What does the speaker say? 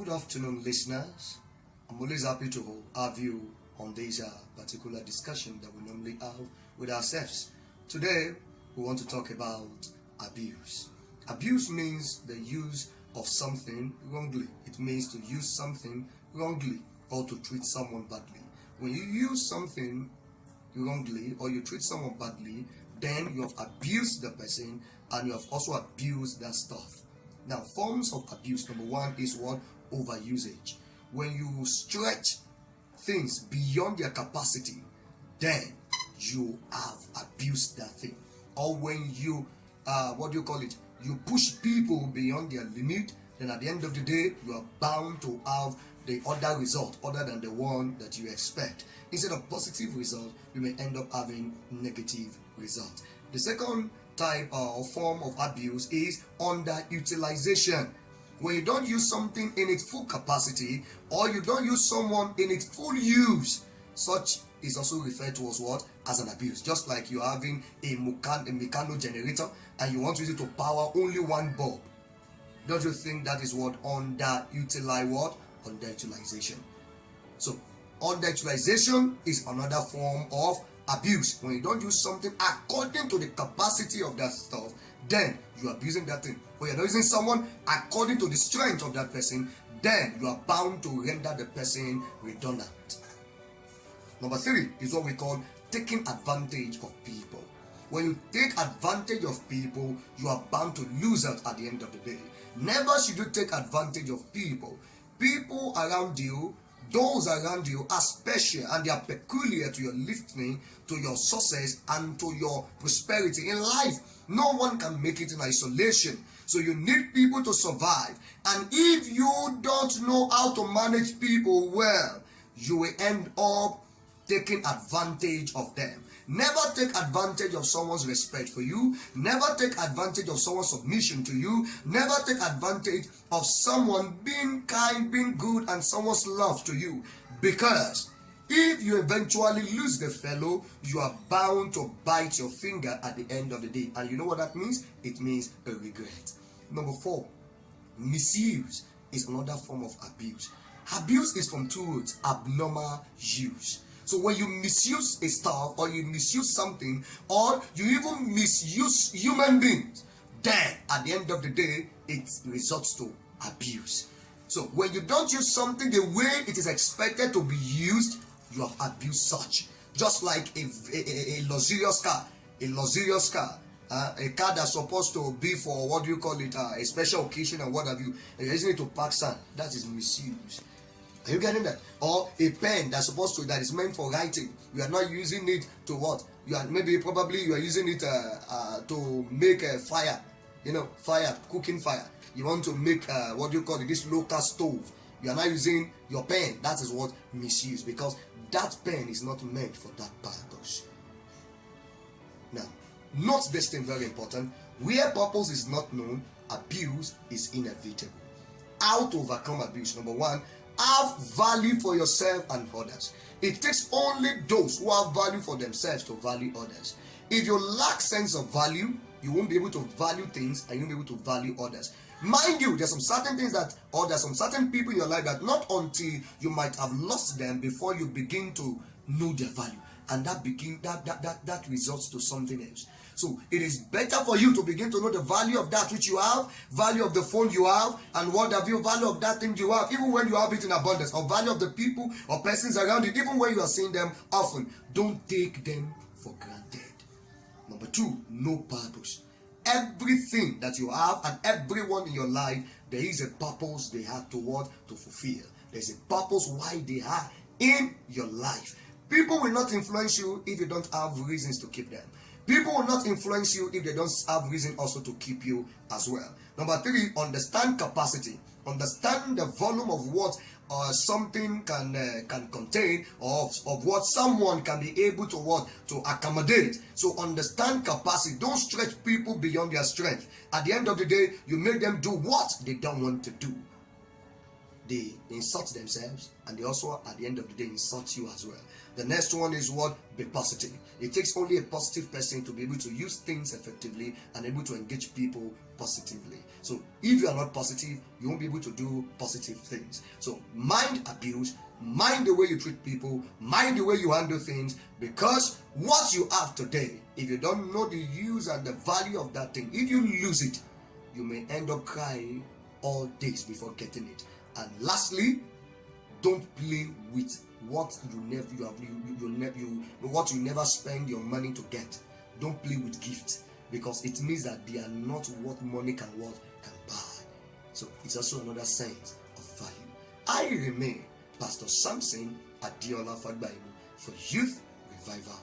Good afternoon, listeners. I'm always happy to have you on this particular discussion that we normally have with ourselves. Today, we want to talk about abuse. Abuse means the use of something wrongly. It means to use something wrongly or to treat someone badly. When you use something wrongly or you treat someone badly, then you have abused the person and you have also abused that stuff. Now, forms of abuse, number one is what? Overusage. When you stretch things beyond their capacity, then you have abused that thing. Or when you, you push people beyond their limit, then at the end of the day, you are bound to have the other result other than the one that you expect. Instead of positive result, you may end up having negative result. The second type or form of abuse is underutilization. When you don't use something in its full capacity, or you don't use someone in its full use, such is also referred to as what? As an abuse. Just like you're having a mechanical generator and you want to use it to power only one bulb. Don't you think that is what? Underutilization. So underutilization is another form of abuse. When you don't use something according to the capacity of that stuff, then you are abusing that thing. When you're not using someone according to the strength of that person, then you are bound to render the person redundant. Number three is what we call taking advantage of people. When you take advantage of people, you are bound to lose out at the end of the day. Never should you take advantage of people. People around you, those around you are special and they are peculiar to your lifting, to your success, and to your prosperity in life. No one can make it in isolation. So you need people to survive. And if you don't know how to manage people well, you will end up taking advantage of them. Never take advantage of someone's respect for you. Never take advantage of someone's submission to you. Never take advantage of someone being kind, being good, and someone's love to you. Because if you eventually lose the fellow, you are bound to bite your finger at the end of the day. And you know what that means? It means a regret. Number four, misuse is another form of abuse. Abuse is from two words: abnormal use. So when you misuse a stuff, or you misuse something, or you even misuse human beings, then at the end of the day, it results to abuse. So when you don't use something the way it is expected to be used, you have abused such. Just like a luxurious car, a car that's supposed to be for a special occasion and what have you, and you're using it to pack sand. That is misuse. Are you getting that? Or a pen that is meant for writing. You are not using it to what? You are using it to make a fire. Cooking fire. You want to make this local stove. You are not using your pen. That is what misuse, because that pen is not meant for that purpose. Now, note this thing very important. Where purpose is not known, abuse is inevitable. How to overcome abuse? Number one, have value for yourself and others. It takes only those who have value for themselves to value others. If you lack sense of value, you won't be able to value things and you won't be able to value others. Mind you, there's some certain things there's some certain people in your life that not until you might have lost them before you begin to know their value. And that results to something else. So it is better for you to begin to know the value of that which you have, value of the phone you have, and what have you, value of that thing you have, even when you have it in abundance, or value of the people or persons around you, even when you are seeing them often. Don't take them for granted. Number two, no purpose. Everything that you have and everyone in your life, there is a purpose they have to fulfill. There's a purpose why they are in your life. People will not influence you if you don't have reasons to keep them. People will not influence you if they don't have reason also to keep you as well. Number three, understand capacity. Understand the volume of what something can contain, or of what someone can be able to accommodate. So understand capacity. Don't stretch people beyond their strength. At the end of the day, you make them do what they don't want to do. they insult themselves, and they also at the end of the day insult you as well. The next one is what? Be positive. It takes only a positive person to be able to use things effectively and able to engage people positively. So if you are not positive, you won't be able to do positive things. So mind abuse, mind the way you treat people, mind the way you handle things, because what you have today, if you don't know the use and the value of that thing, if you lose it, you may end up crying all days before getting it. And lastly, don't play with what what you never spend your money to get. Don't play with gifts, because it means that they are not what money can buy. So it's also another sense of value. I remain Pastor Samson Adiola Fagbaimu for Youth Revival